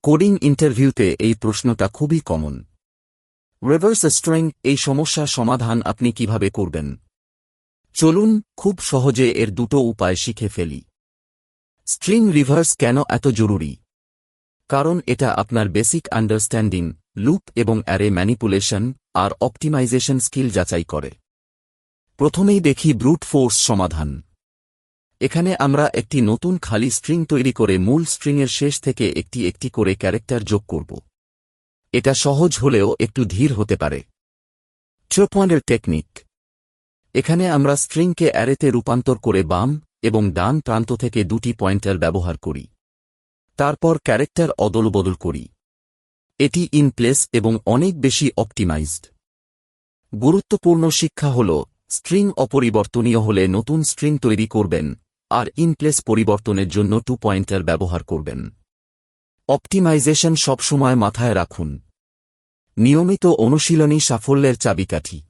Coding ইন্টারভিউতে এই প্রশ্নটা খুবই কমন। রিভার্স স্ট্রিং এই সমস্যার সমাধান আপনি কিভাবে করবেন? চলুন খুব সহজে এর দুটো উপায় শিখে ফেলি। স্ট্রিং রিভার্স কেন এত জরুরি? কারণ এটা আপনার বেসিক আন্ডারস্ট্যান্ডিং, লুপ এবং অ্যারে ম্যানিপুলেশন আর অপটিমাইজেশন স্কিল যাচাই করে। প্রথমেই দেখি ব্রুট ফোর্স সমাধান। এখানে আমরা একটি নতুন খালি স্ট্রিং তৈরি করে মূল স্ট্রিংয়ের শেষ থেকে একটি একটি করে ক্যারেক্টার যোগ করব। এটা সহজ হলেও একটু ধীর হতে পারে। পয়েন্টের টেকনিক। এখানে আমরা স্ট্রিংকে অ্যারেতে রূপান্তর করে বাম এবং ডান প্রান্ত থেকে দুটি পয়েন্টার ব্যবহার করি। তারপর ক্যারেক্টার অদলবদল করি। এটি ইন প্লেস এবং অনেক বেশি অপটিমাইজড। গুরুত্বপূর্ণ শিক্ষা হল, স্ট্রিং অপরিবর্তনীয় হলে নতুন স্ট্রিং তৈরি করবেন, আর ইন প্লেস পরিবর্তনের জন্য পয়েন্টার ব্যবহার করবেন। অপটিমাইজেশন সবসময় মাথায় রাখুন। নিয়মিত অনুশীলনই সাফল্যের চাবিকাঠি।